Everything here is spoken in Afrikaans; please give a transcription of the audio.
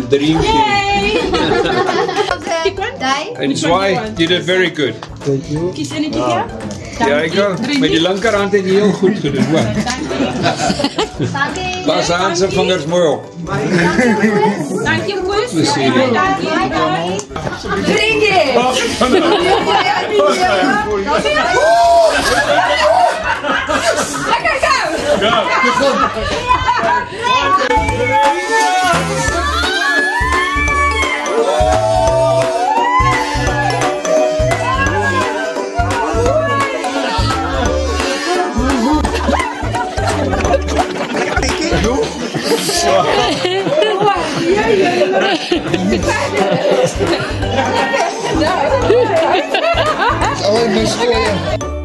dream team. And Zwaai, you did very good. Thank you. Kies in die keer. There you go. Met die linkerhand het jy heel goed gedoen, hoor. Pas aan se vingers mooi op. Dankie Koos. Plezier. Drink it. Lekker go. Oh, I missed it.